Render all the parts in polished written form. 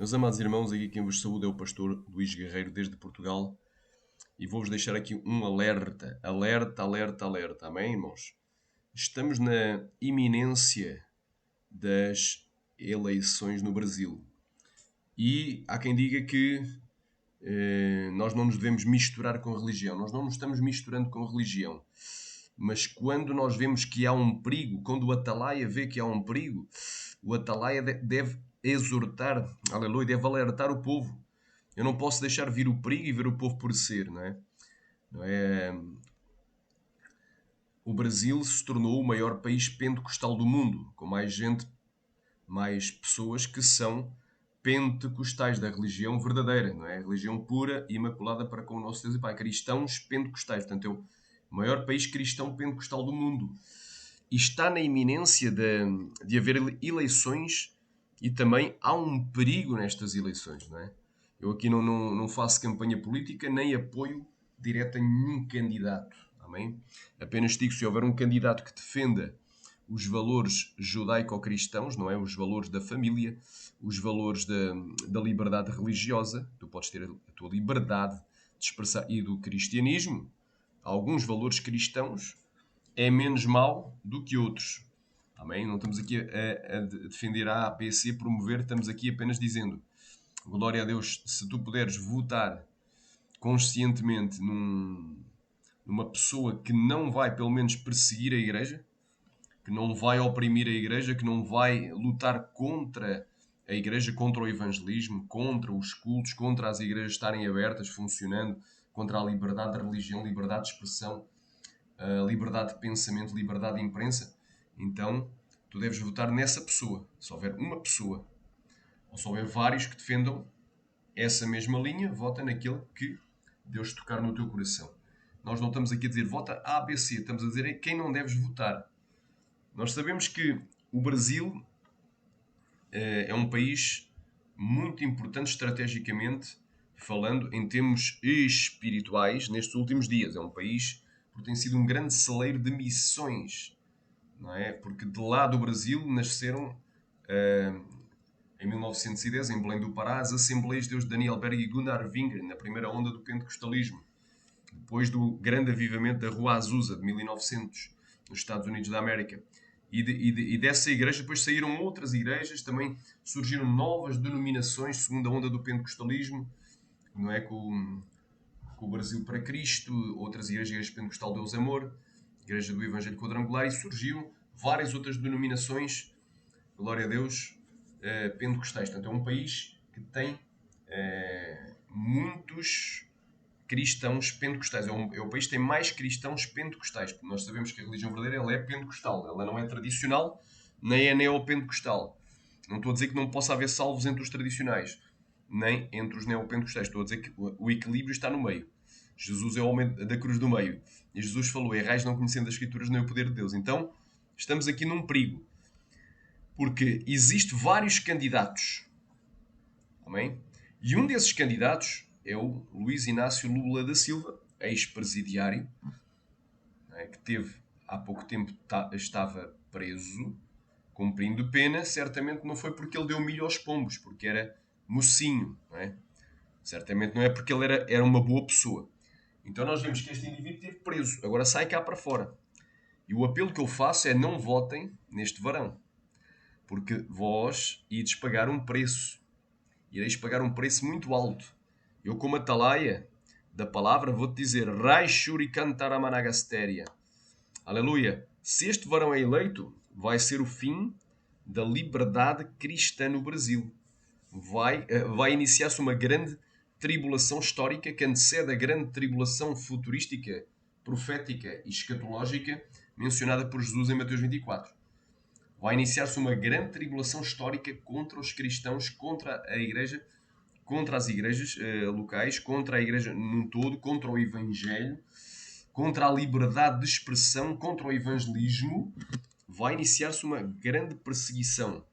Meus amados irmãos, aqui quem vos saúda é o pastor Luís Guerreiro desde Portugal e vou-vos deixar aqui um alerta. Alerta, alerta, alerta. Amém, irmãos? Estamos na iminência das eleições no Brasil e há quem diga que nós não nos devemos misturar com a religião. Nós não nos estamos misturando com a religião. Mas quando nós vemos que há um perigo, quando o atalaia vê que há um perigo, o atalaia deve exortar, aleluia, deve alertar o povo. Eu não posso deixar vir o perigo e ver o povo perecer, não é? Não é? O Brasil se tornou o maior país pentecostal do mundo, com mais gente, mais pessoas que são pentecostais da religião verdadeira, não é? A religião pura e imaculada para com o nosso Deus e Pai. Cristãos pentecostais. Portanto, é o maior país cristão pentecostal do mundo. E está na iminência de haver eleições e também há um perigo nestas eleições, não é? Eu aqui não faço campanha política nem apoio direto a nenhum candidato, amém? Apenas digo, se houver um candidato que defenda os valores judaico-cristãos, não é? Os valores da família, os valores da liberdade religiosa, tu podes ter a tua liberdade de expressar, e do cristianismo, alguns valores cristãos, é menos mau do que outros. Amém? Não estamos aqui a defender a A, B, C, promover, estamos aqui apenas dizendo, glória a Deus, se tu puderes votar conscientemente numa pessoa que não vai, pelo menos, perseguir a igreja, que não vai oprimir a igreja, que não vai lutar contra a igreja, contra o evangelismo, contra os cultos, contra as igrejas estarem abertas, funcionando, contra a liberdade de religião, liberdade de expressão, liberdade de pensamento, liberdade de imprensa, então tu deves votar nessa pessoa. Se houver uma pessoa, ou se houver vários que defendam essa mesma linha, vota naquele que Deus tocar no teu coração. Nós não estamos aqui a dizer vota A, B, C, estamos a dizer quem não deves votar. Nós sabemos que o Brasil é um país muito importante estrategicamente falando em termos espirituais nestes últimos dias. É um país que tem sido um grande celeiro de missões, não é? Porque de lá do Brasil nasceram, em 1910, em Belém do Pará, as Assembleias de Deus de Daniel Berg e Gunnar Wingren, na primeira onda do pentecostalismo. Depois do grande avivamento da Rua Azusa, de 1900, nos Estados Unidos da América. E dessa igreja depois saíram outras igrejas, também surgiram novas denominações, segunda onda do pentecostalismo, não é? Com o Brasil para Cristo, outras igrejas, Igreja Pentecostal Deus Amor, Igreja do Evangelho Quadrangular, e surgiram várias outras denominações, glória a Deus, pentecostais. Portanto, é um país que tem muitos cristãos pentecostais. É o país que tem mais cristãos pentecostais, porque nós sabemos que a religião verdadeira ela é pentecostal, ela não é tradicional, nem é neopentecostal. Não estou a dizer que não possa haver salvos entre os tradicionais, nem entre os neopentecostais. Estou a dizer que o equilíbrio está no meio. Jesus é o homem da cruz do meio. E Jesus falou, errais não conhecendo as Escrituras nem o poder de Deus. Então, estamos aqui num perigo. Porque existe vários candidatos. Amém? E um desses candidatos é o Luiz Inácio Lula da Silva, ex-presidiário, que teve há pouco tempo estava preso, cumprindo pena. Certamente não foi porque ele deu milho aos pombos, porque era mocinho, não é? Certamente não é porque ele era uma boa pessoa. Então nós vemos que este indivíduo esteve preso, agora sai cá para fora. E o apelo que eu faço é não votem neste varão, porque vós ides pagar um preço, ireis pagar um preço muito alto. Eu, como atalaia da palavra, vou-te dizer, Rai Shuri Cantaramanagastéria. Aleluia. Se este varão é eleito, vai ser o fim da liberdade cristã no Brasil. Vai iniciar-se uma grande tribulação histórica que antecede a grande tribulação futurística, profética e escatológica mencionada por Jesus em Mateus 24. Vai iniciar-se uma grande tribulação histórica contra os cristãos, contra a igreja, contra as igrejas locais, contra a igreja num todo, contra o evangelho, contra a liberdade de expressão, contra o evangelismo. Vai iniciar-se uma grande perseguição,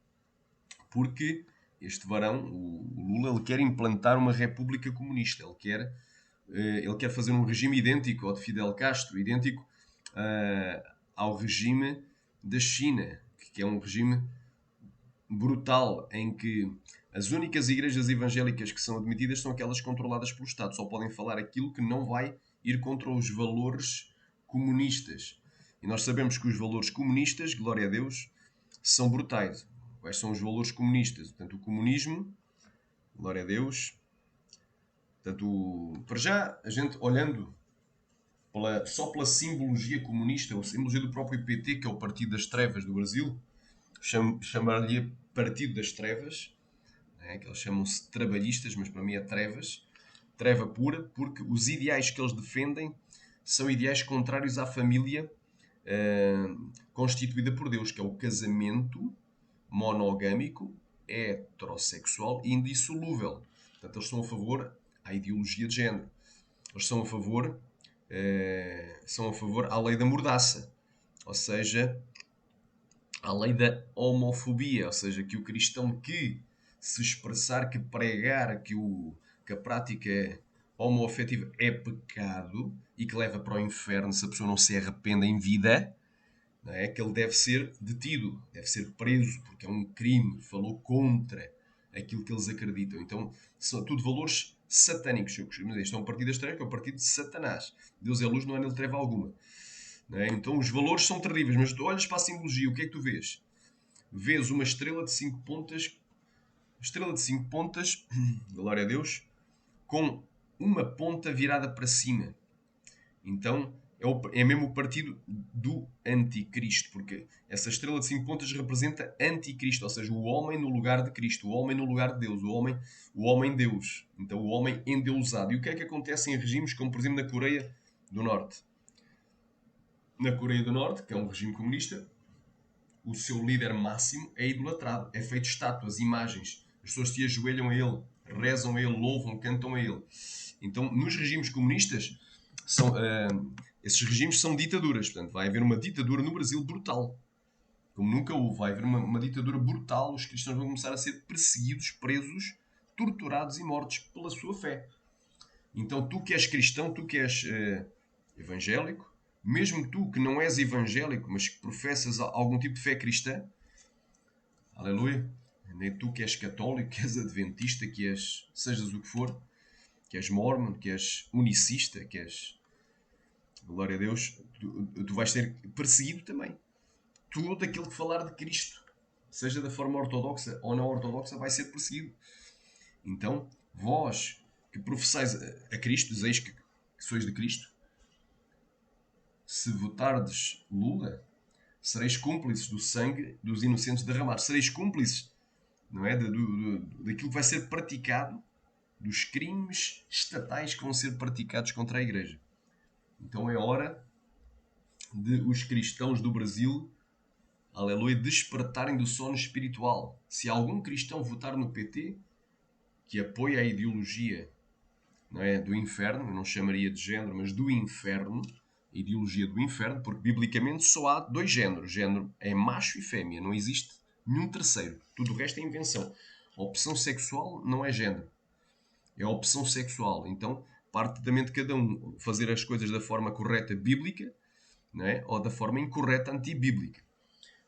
porque este varão, o Lula, ele quer implantar uma república comunista. Ele quer fazer um regime idêntico ao de Fidel Castro, idêntico ao regime da China, que é um regime brutal, em que As únicas igrejas evangélicas que são admitidas são aquelas controladas pelo Estado. Só podem falar aquilo que não vai ir contra os valores comunistas. E nós sabemos que os valores comunistas, glória a Deus, são brutais. Quais são os valores comunistas? Portanto, o comunismo, glória a Deus. Portanto, para já, a gente olhando só pela simbologia comunista, ou simbologia do próprio PT, que é o Partido das Trevas do Brasil, chamar-lhe Partido das Trevas, que eles chamam-se trabalhistas, mas para mim é trevas, treva pura, porque os ideais que eles defendem são ideais contrários à família constituída por Deus, que é o casamento monogâmico, heterossexual e indissolúvel. Portanto, eles são a favor à ideologia de género. Eles são a favor à lei da mordaça, ou seja, à lei da homofobia, ou seja, que o cristão que se expressar, que pregar que a prática homoafetiva é pecado e que leva para o inferno se a pessoa não se arrepende em vida, não é? Que ele deve ser detido, deve ser preso, porque é um crime, falou contra aquilo que eles acreditam. Então, são tudo valores satânicos. Isto é um partido estranho, que é o partido de Satanás. Deus é luz, não há nele treva alguma. Não é? Então, os valores são terríveis, mas tu olhas para a simbologia, o que é que tu vês? Vês uma estrela de 5 pontas, glória a Deus, com uma ponta virada para cima. Então, é mesmo o partido do anticristo, porque essa estrela de 5 pontas representa anticristo, ou seja, o homem no lugar de Cristo, o homem no lugar de Deus, o homem Deus, então o homem endeusado. E o que é que acontece em regimes como, por exemplo, na Coreia do Norte? Na Coreia do Norte, que é um regime comunista, o seu líder máximo é idolatrado, é feito estátuas, imagens, as pessoas se ajoelham a ele, rezam a ele, louvam, cantam a ele. Então, nos regimes comunistas, esses regimes são ditaduras. Portanto, vai haver uma ditadura no Brasil brutal. Como nunca houve. Vai haver uma ditadura brutal. Os cristãos vão começar a ser perseguidos, presos, torturados e mortos pela sua fé. Então, tu que és cristão, tu que és evangélico, mesmo tu que não és evangélico, mas que professas algum tipo de fé cristã, aleluia, nem tu que és católico, que és adventista, que és, sejas o que for, que és mormon, que és unicista, que és, glória a Deus, tu vais ser perseguido também. Todo aquele que falar de Cristo, seja da forma ortodoxa ou não ortodoxa, vai ser perseguido. Então, vós que professais a Cristo, dizeis que sois de Cristo, se votardes Lula, sereis cúmplices do sangue dos inocentes derramados. Sereis cúmplices, não é? Daquilo que vai ser praticado, dos crimes estatais que vão ser praticados contra a Igreja. Então é hora de os cristãos do Brasil, aleluia, despertarem do sono espiritual. Se algum cristão votar no PT, que apoia a ideologia, não é, do inferno, eu não chamaria de género, mas do inferno, a ideologia do inferno, porque biblicamente só há 2 géneros. Género é macho e fêmea, não existe nenhum terceiro. Tudo o resto é invenção. A opção sexual não é género, é a opção sexual. Então, parte da mente de cada um fazer as coisas da forma correta bíblica, não é? Ou da forma incorreta antibíblica.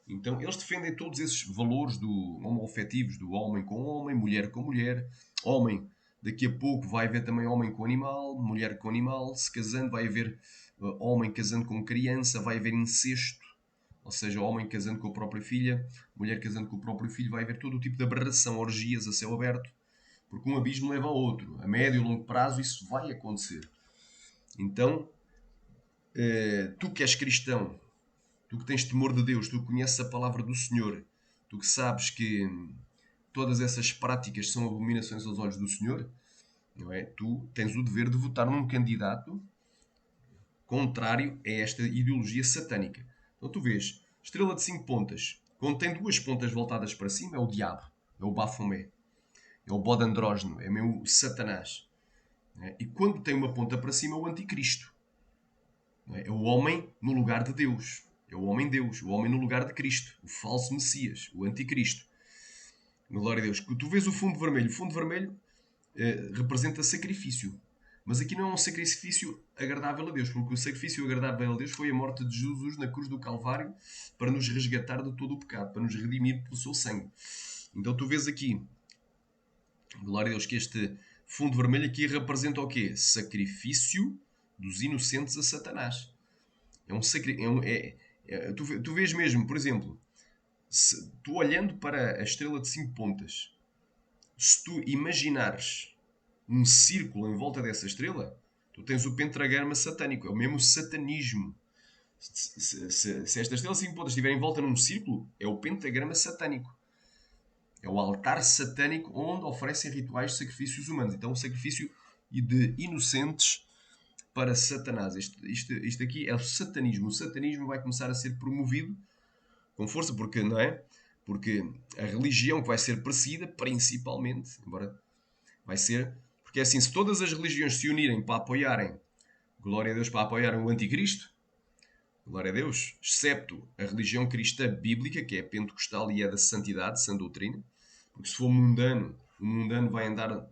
Então, eles defendem todos esses valores homoafetivos, do homem com homem, mulher com mulher, homem, daqui a pouco vai haver também homem com animal, mulher com animal, se casando vai haver homem casando com criança, vai haver incesto, ou seja, homem casando com a própria filha, mulher casando com o próprio filho, vai haver todo o tipo de aberração, orgias a céu aberto, porque um abismo leva ao outro. A médio e longo prazo isso vai acontecer. Então, tu que és cristão, tu que tens temor de Deus, tu que conheces a palavra do Senhor, tu que sabes que todas essas práticas são abominações aos olhos do Senhor, não é? Tu tens o dever de votar num candidato contrário a esta ideologia satânica. Então tu vês, estrela de 5 pontas, quando tem 2 pontas voltadas para cima, é o diabo, é o Bafomé, é o bode andrógeno, é mesmo o Satanás. É? E quando tem uma ponta para cima, é o anticristo. É o homem no lugar de Deus. É o homem-Deus, o homem no lugar de Cristo, o falso Messias, o anticristo. Glória a Deus. Tu vês o fundo vermelho representa sacrifício. Mas aqui não é um sacrifício agradável a Deus, porque o sacrifício agradável a Deus foi a morte de Jesus na cruz do Calvário para nos resgatar de todo o pecado, para nos redimir pelo seu sangue. Então tu vês aqui Glória a Deus, que este fundo vermelho aqui representa o quê? Sacrifício dos inocentes a Satanás. É um sacrifício. Tu vês mesmo, por exemplo, se tu olhando para a estrela de 5 pontas, se tu imaginares um círculo em volta dessa estrela, tu tens o pentagrama satânico, é o mesmo satanismo. Se esta estrela de 5 pontas estiver em volta num círculo, é o pentagrama satânico. É o altar satânico onde oferecem rituais de sacrifícios humanos. Então, um sacrifício de inocentes para Satanás. Isto aqui é o satanismo. O satanismo vai começar a ser promovido com força, porque não é? Porque a religião que vai ser perseguida, principalmente, embora vai ser. Porque é assim, se todas as religiões se unirem para apoiarem, glória a Deus, para apoiarem o anticristo, glória a Deus, excepto a religião cristã bíblica, que é pentecostal e é da santidade, sã doutrina, porque se for mundano, o mundano vai andar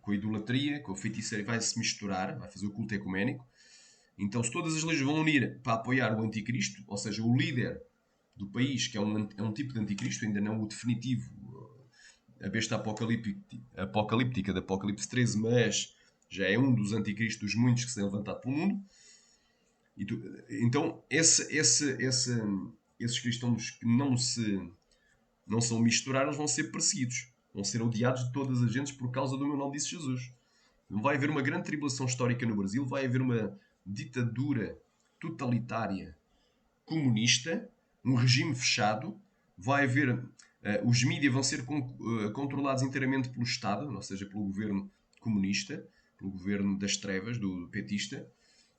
com a idolatria, com a feitiçaria, vai se misturar, vai fazer o culto ecuménico. Então, se todas as religiões vão unir para apoiar o anticristo, ou seja, o líder do país, que é um tipo de anticristo, ainda não o definitivo, a besta apocalíptica de Apocalipse 13, mas já é um dos anticristos dos muitos que se tem levantado pelo mundo. Então, esses cristãos que não são misturar, eles vão ser perseguidos. Vão ser odiados de todas as gentes por causa do meu nome, disse Jesus. Vai haver uma grande tribulação histórica no Brasil, vai haver uma ditadura totalitária comunista, um regime fechado, vai haver. Os mídias vão ser controlados inteiramente pelo Estado, ou seja, pelo governo comunista, pelo governo das trevas, do petista,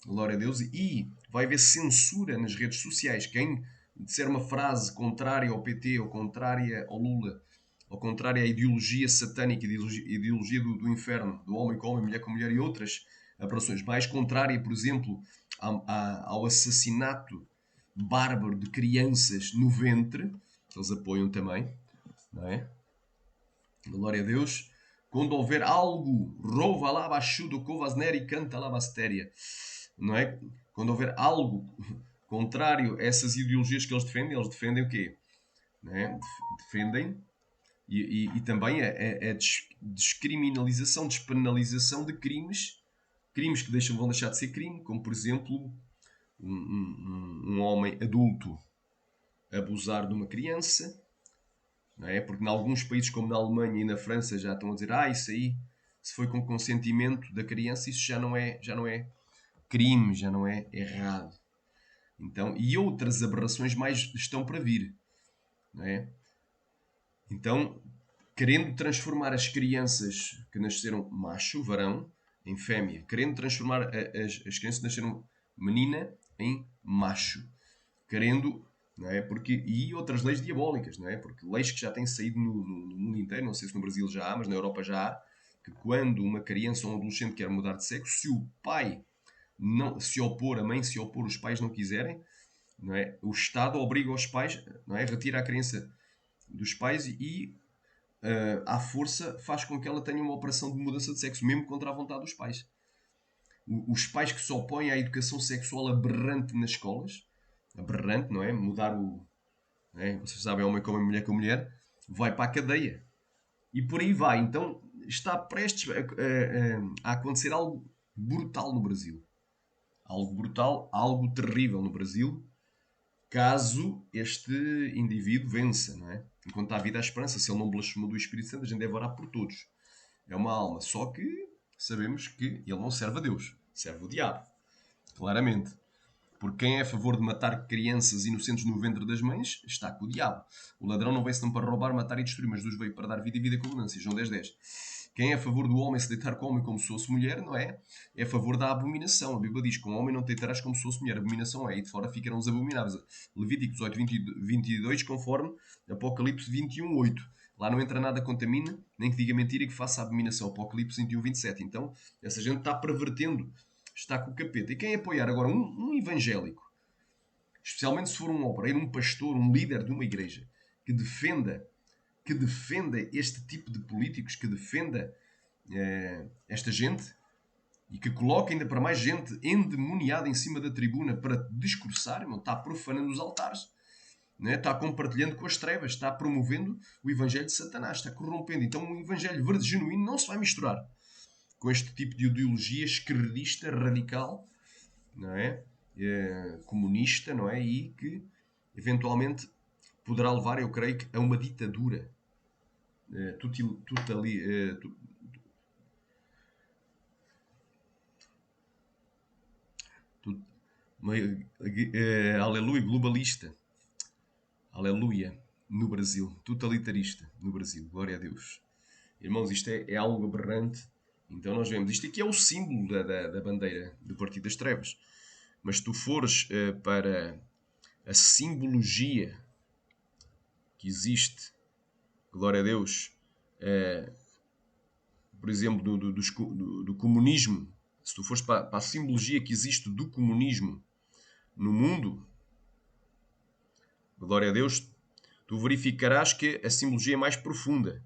glória a Deus, e vai haver censura nas redes sociais. Quem disser uma frase contrária ao PT, ou contrária ao Lula, ou contrária à ideologia satânica, ideologia do inferno, do homem com homem, mulher com mulher e outras operações, mais contrária, por exemplo, ao assassinato bárbaro de crianças no ventre, eles apoiam também, não é? Glória a Deus. Quando houver algo, rouva lá baixudo, covasner e canta lá bastéria, não é? Quando houver algo contrário a essas ideologias que eles defendem o quê? Não é? Defendem e também a descriminalização, despenalização de crimes que vão deixar de ser crime, como por exemplo um homem adulto abusar de uma criança, não é? Porque em alguns países, como na Alemanha e na França, já estão a dizer, isso aí, se foi com consentimento da criança, isso já não é crime, já não é errado. Então, e outras aberrações mais estão para vir, não é? Então, querendo transformar as crianças que nasceram macho, varão, em fêmea, querendo transformar as crianças que nasceram menina em macho, querendo, não é? Porque, e outras leis diabólicas, não é? Porque leis que já têm saído no mundo inteiro, não sei se no Brasil já há, mas na Europa já há, que quando uma criança ou um adolescente quer mudar de sexo, se o pai não se opor, a mãe se opor, os pais não quiserem, não é? O Estado obriga os pais, não é? Retira a criança dos pais e à força faz com que ela tenha uma operação de mudança de sexo, mesmo contra a vontade dos pais. Os pais que se opõem à educação sexual aberrante nas escolas, aberrante, não é? Mudar o. Não é? Vocês sabem, homem com homem, mulher com mulher, vai para a cadeia. E por aí vai. Então está prestes a acontecer algo brutal no Brasil. Algo brutal, algo terrível no Brasil, caso este indivíduo vença, não é? Enquanto há vida, há esperança. Se ele não blasfemou do Espírito Santo, a gente deve orar por todos. É uma alma. Só que sabemos que ele não serve a Deus, serve o diabo. Claramente. Porque quem é a favor de matar crianças inocentes no ventre das mães está com o diabo. O ladrão não veio senão para roubar, matar e destruir, mas Deus veio para dar vida e vida com abundância. João 10:10. Quem é a favor do homem se deitar com o homem como se fosse mulher, não é? É a favor da abominação. A Bíblia diz: com o homem não te deitarás como se fosse mulher. Abominação é, e de fora ficarão os abomináveis. Levíticos 8:22, conforme Apocalipse 21:8. Lá não entra nada contamina, nem que diga mentira e que faça abominação. Apocalipse 21:27. Então, essa gente está pervertendo, está com o capeta. E quem apoiar agora um evangélico, especialmente se for um obreiro, um pastor, um líder de uma igreja, que defenda este tipo de políticos, que defenda esta gente e que coloque ainda para mais gente endemoniada em cima da tribuna para discursar, está profanando os altares. não é? Está compartilhando com as trevas, está promovendo o evangelho de Satanás, está corrompendo. Então o evangelho verde genuíno não se vai misturar com este tipo de ideologia esquerdista, radical, não é? Comunista, não é? E que eventualmente poderá levar, eu creio, a uma ditadura uma, aleluia, globalista, aleluia, no Brasil, totalitarista no Brasil, glória a Deus. Irmãos, isto é algo aberrante. Então nós vemos, isto aqui é o símbolo da bandeira do Partido das Trevas. Mas se tu fores para a simbologia que existe, glória a Deus, por exemplo, do comunismo, se tu fores para a simbologia que existe do comunismo no mundo, glória a Deus, tu verificarás que a simbologia é mais profunda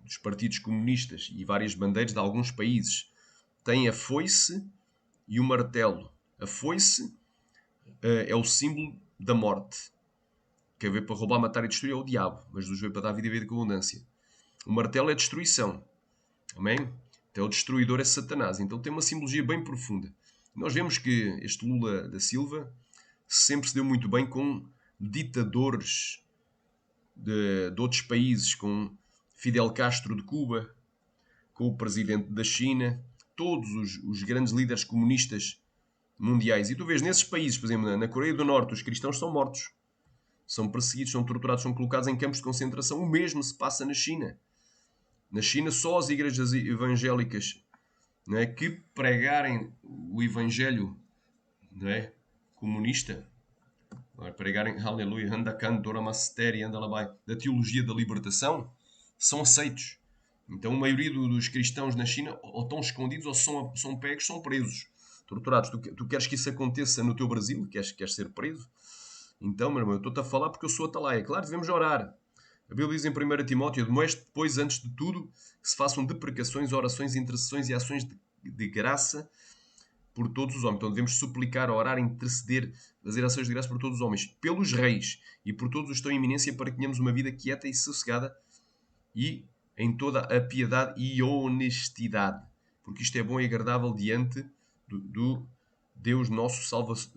dos partidos comunistas e várias bandeiras de alguns países têm a foice e o martelo. A foice é o símbolo da morte. Quem veio para roubar, matar e destruir é o diabo, mas Deus veio para dar vida e vida com abundância. O martelo é destruição. Amém? Então o destruidor é Satanás. Então tem uma simbologia bem profunda. Nós vemos que este Lula da Silva sempre se deu muito bem com ditadores de outros países, com Fidel Castro de Cuba, com o presidente da China, todos os grandes líderes comunistas mundiais. E tu vês nesses países, por exemplo, na Coreia do Norte, os cristãos são mortos, são perseguidos, são torturados, são colocados em campos de concentração. O mesmo se passa na China. Na China, só as igrejas evangélicas, não é, que pregarem o evangelho, não é, comunista, pregarem, aleluia, Handakan, Doramasteri, Andalabai, da teologia da libertação, são aceitos. Então a maioria dos cristãos na China ou estão escondidos ou são pegos, são presos, torturados. Tu queres que isso aconteça no teu Brasil? Queres ser preso? Então, meu irmão, eu estou-te a falar porque eu sou atalaia. Claro, devemos orar. A Bíblia diz em 1 Timóteo: demoeste depois, antes de tudo, que se façam deprecações, orações, intercessões e ações de graça por todos os homens. Então devemos suplicar, orar, interceder, fazer ações de graça por todos os homens, pelos reis e por todos os que estão em iminência, para que tenhamos uma vida quieta e sossegada e em toda a piedade e honestidade, porque isto é bom e agradável diante do Deus nosso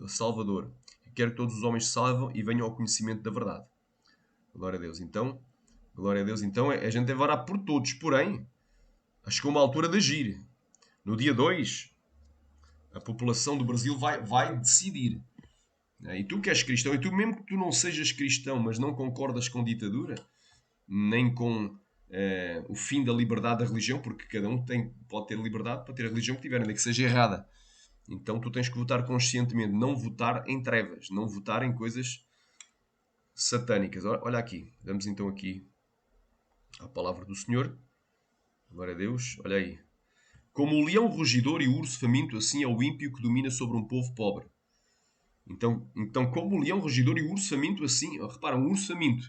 Salvador. Quero que todos os homens se salvam e venham ao conhecimento da verdade. Glória a Deus. Então, glória a Deus. Então, a gente deve orar por todos. Porém, chegou uma altura de agir. No dia 2, a população do Brasil vai decidir. E tu que és cristão, e tu mesmo que tu não sejas cristão, mas não concordas com ditadura, nem com o fim da liberdade da religião, porque cada um pode ter liberdade para ter a religião que tiver, ainda que seja errada. Então tu tens que votar conscientemente, não votar em trevas, não votar em coisas satânicas. Olha aqui, vamos então aqui à palavra do Senhor. Glória a Deus, olha aí. Como o leão rugidor e o urso faminto, assim é o ímpio que domina sobre um povo pobre. Então como o leão rugidor e o urso faminto, assim, repara, um urso faminto,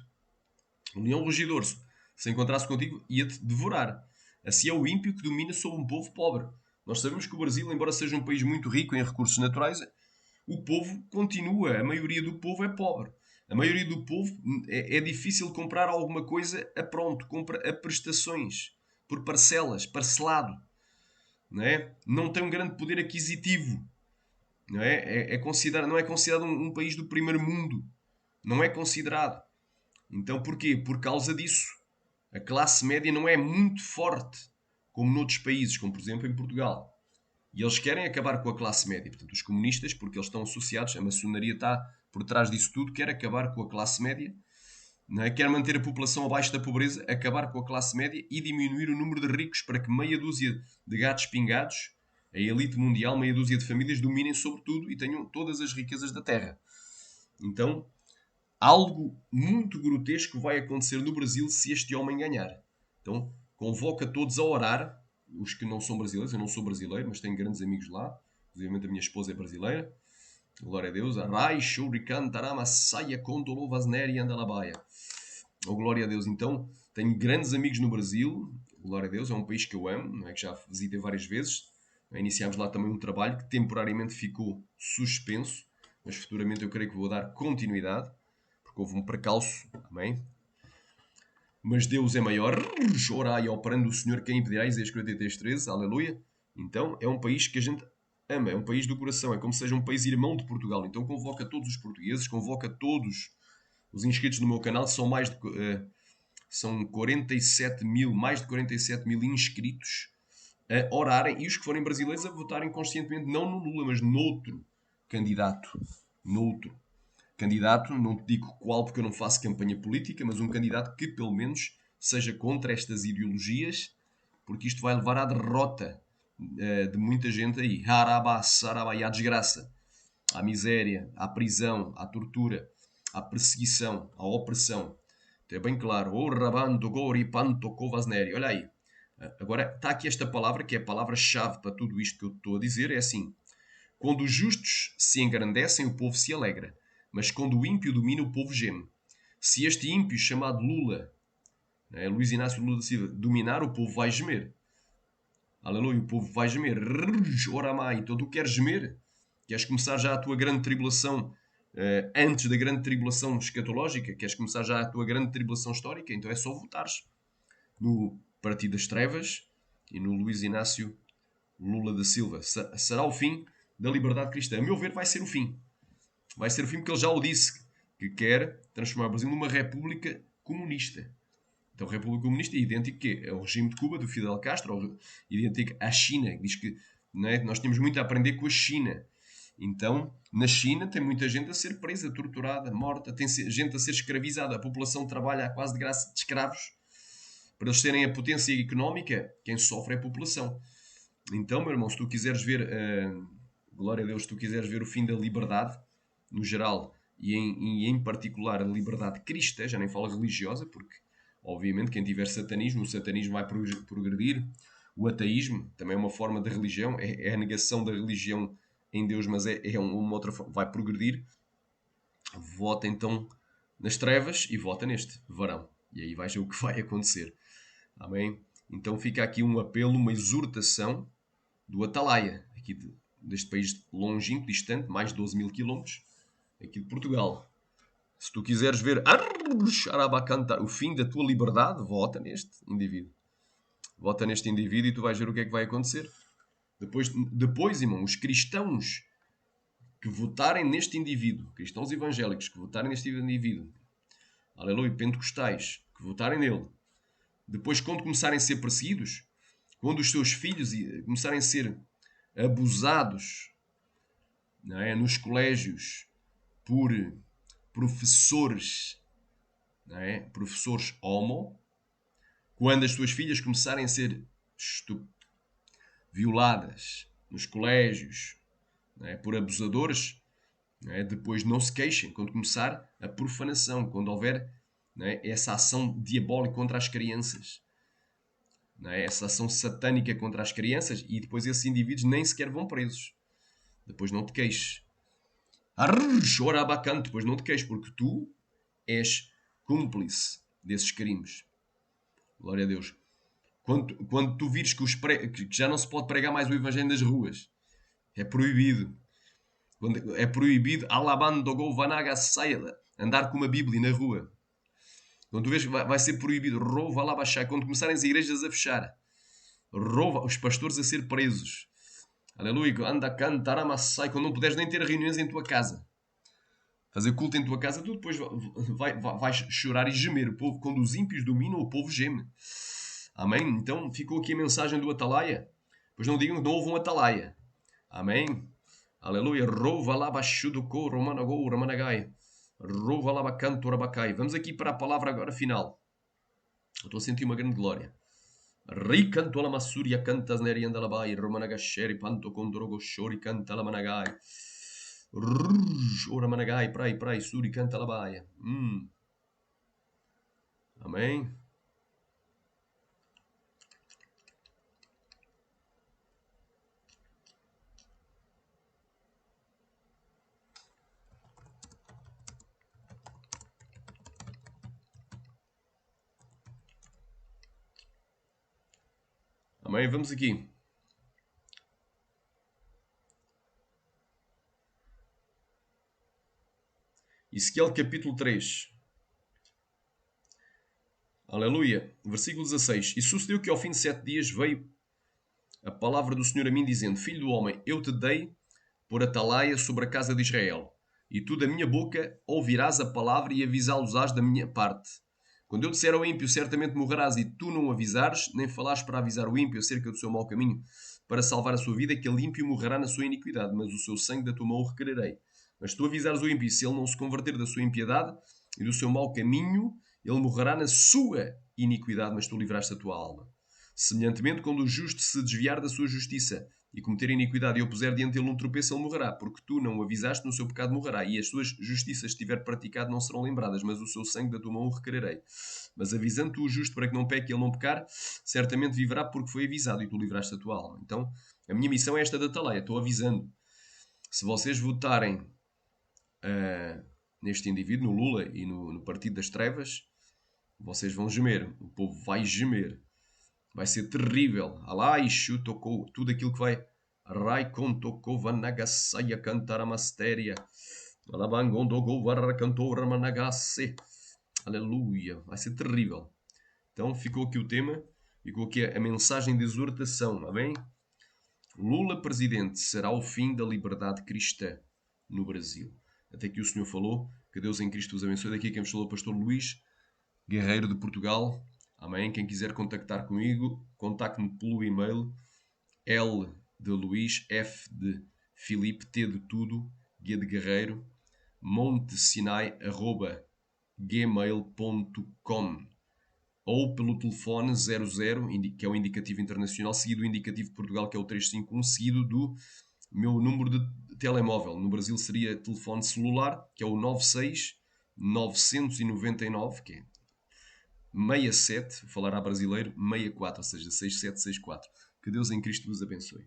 um leão rugidor, se encontrasse contigo, ia-te devorar. Assim é o ímpio que domina sobre um povo pobre. Nós sabemos que o Brasil, embora seja um país muito rico em recursos naturais, o povo continua, a maioria do povo é pobre. A maioria do povo é difícil comprar alguma coisa a pronto, compra a prestações, por parcelas, parcelado. Não é? Não tem um grande poder aquisitivo. Não é? Não é considerado um país do primeiro mundo. Não é considerado. Então porquê? Por causa disso. A classe média não é muito forte, como noutros países, como por exemplo em Portugal. E eles querem acabar com a classe média. Portanto, os comunistas, porque eles estão associados, a maçonaria está por trás disso tudo, quer acabar com a classe média, não é? Quer manter a população abaixo da pobreza, acabar com a classe média e diminuir o número de ricos para que meia dúzia de gatos pingados, a elite mundial, meia dúzia de famílias, dominem sobre tudo e tenham todas as riquezas da terra. Então, algo muito grotesco vai acontecer no Brasil se este homem ganhar. Então, convoca todos a orar, os que não são brasileiros. Eu não sou brasileiro, mas tenho grandes amigos lá. Obviamente a minha esposa é brasileira. Glória a Deus. Arai, shurikan, tarama, saia, condolo, vasneri, andalabaia. Oh, glória a Deus. Então, tenho grandes amigos no Brasil. Glória a Deus. É um país que eu amo, não é? Que já visitei várias vezes. Iniciámos lá também um trabalho que temporariamente ficou suspenso, mas futuramente eu creio que vou dar continuidade. porque houve um precalço, amém? Mas Deus é maior, orai operando o Senhor quem impedirá, Isaías 43:13, aleluia. Então é um país que a gente ama, é um país do coração, é como se seja um país irmão de Portugal. Então convoca todos os portugueses, convoca todos os inscritos no meu canal, são mais de, são 47 mil, mais de 47 mil inscritos a orarem, e os que forem brasileiros a votarem conscientemente, não no Lula, mas noutro candidato. Noutro candidato, não te digo qual porque eu não faço campanha política, mas um candidato que pelo menos seja contra estas ideologias, porque isto vai levar à derrota de muita gente aí. Harabá, sarabá, e à desgraça, à miséria, à prisão, à tortura, à perseguição, à opressão. Então é bem claro. O rabando gori panto kovasneri. Olha aí. Agora está aqui esta palavra que é a palavra-chave para tudo isto que eu estou a dizer. É assim: quando os justos se engrandecem, o povo se alegra, mas quando o ímpio domina, o povo geme. Se este ímpio, chamado Lula, né, Luís Inácio Lula da Silva, dominar, o povo vai gemer. Aleluia, o povo vai gemer. Oramai, então tu queres gemer? Queres começar já a tua grande tribulação antes da grande tribulação escatológica? Queres começar já a tua grande tribulação histórica? Então é só votares no Partido das Trevas e no Luís Inácio Lula da Silva. Será o fim da liberdade cristã. A meu ver, vai ser o fim. Vai ser o fim porque ele já o disse, que quer transformar o Brasil numa república comunista. Então, a República Comunista é idêntico ao regime de Cuba, do Fidel Castro, idêntico à China, que diz que nós temos muito a aprender com a China. Então, na China tem muita gente a ser presa, torturada, morta, tem gente a ser escravizada, a população trabalha quase de graça de escravos. Para eles terem a potência económica, quem sofre é a população. Então, meu irmão, se tu quiseres ver, glória a Deus, se tu quiseres ver o fim da liberdade, no geral, e em particular a liberdade cristã, já nem falo religiosa, porque, obviamente, quem tiver satanismo, o satanismo vai progredir, o ateísmo também é uma forma de religião, é a negação da religião em Deus, mas é uma outra forma, vai progredir. Vota então nas trevas e vota neste verão. E aí vais ver o que vai acontecer. Amém? Então fica aqui um apelo, uma exortação do Atalaia, aqui deste país longínquo, distante, mais de 12 mil quilómetros, aqui de Portugal. Se tu quiseres ver o fim da tua liberdade, vota neste indivíduo. Vota neste indivíduo e tu vais ver o que é que vai acontecer. Depois, irmão, os cristãos que votarem neste indivíduo, cristãos evangélicos que votarem neste indivíduo, aleluia, pentecostais, que votarem nele, depois, quando começarem a ser perseguidos, quando os seus filhos começarem a ser abusados, não é, nos colégios por professores, não é, professores homo, quando as suas filhas começarem a ser violadas nos colégios, não é, por abusadores, não é, depois não se queixem quando começar a profanação, quando houver, não é, essa ação diabólica contra as crianças. Não é? Essa ação satânica contra as crianças, e depois esses indivíduos nem sequer vão presos. Depois não te queixes. Chora bacana, depois não te queixes, porque tu és cúmplice desses crimes. Glória a Deus. Quando tu vires que já não se pode pregar mais o Evangelho nas ruas, é proibido. É proibido alabando vanaga saida, andar com uma Bíblia na rua. Quando tu vês que vai ser proibido, rouva lá baixar, quando começarem as igrejas a fechar, rouva os pastores a ser presos. Aleluia, anda a cantar, amassai, quando não puderes nem ter reuniões em tua casa. Fazer culto em tua casa, tu depois vais chorar e gemer. O povo, quando os ímpios dominam, o povo geme. Amém? Então ficou aqui a mensagem do Atalaia. Pois não digam que não houve um Atalaia. Amém? Aleluia. Rouva lá baixudo co romanagou ramanagai. Rouva lá bacanto rabacai. Vamos aqui para a palavra agora final. Eu estou a sentir uma grande glória. Ricanto la masuria cantas nerianda la bai, romanagasheri panto condrogo shori canta la managai. Ora managai, prai, suri canta la baia. Amém? Amém? Vamos aqui. Ezequiel capítulo 3. Aleluia. Versículo 16. E sucedeu que ao fim de 7 dias veio a palavra do Senhor a mim, dizendo: Filho do homem, eu te dei por atalaia sobre a casa de Israel, e tu da minha boca ouvirás a palavra e avisá-los-ás da minha parte. Quando eu disser ao ímpio, certamente morrerás, e tu não avisares, nem falares para avisar o ímpio acerca do seu mau caminho, para salvar a sua vida, aquele ímpio morrerá na sua iniquidade, mas o seu sangue da tua mão o requererei. Mas se tu avisares o ímpio, e se ele não se converter da sua impiedade e do seu mau caminho, ele morrerá na sua iniquidade, mas tu livraste a tua alma. Semelhantemente, quando o justo se desviar da sua justiça e cometer iniquidade e eu puser diante dele um tropeço, ele morrerá, porque tu não o avisaste, no seu pecado morrerá, e as suas justiças, se tiver praticado, não serão lembradas, mas o seu sangue da tua mão o requererei. Mas avisando tu o justo para que não peque e ele não pecar, certamente viverá porque foi avisado e tu livraste a tua alma. Então, a minha missão é esta da Atalaia, estou avisando. Se vocês votarem neste indivíduo, no Lula e no Partido das Trevas, vocês vão gemer, o povo vai gemer. Vai ser terrível. Alaishu tocou tudo aquilo que vai. Raikon tocou Vanagasaya cantar a mastéria. Alabangondogo cantor Managase. Aleluia. Vai ser terrível. Então ficou aqui o tema. Ficou aqui a mensagem de exortação. Amém? Lula presidente será o fim da liberdade cristã no Brasil. Até que o Senhor falou. Que Deus em Cristo os abençoe. Daqui quem vos falou, Pastor Luís Guerreiro de Portugal. Amém? Quem quiser contactar comigo, contacte-me pelo e-mail L de Luís, F de Filipe, T de tudo, G de Guerreiro, montesinai@gmail.com ou pelo telefone 00, que é o indicativo internacional, seguido do indicativo de Portugal, que é o 351, seguido do meu número de telemóvel. No Brasil seria telefone celular, que é o 96 999, que é 67, vou falar a brasileiro, 64, ou seja, 6764. Que Deus em Cristo vos abençoe.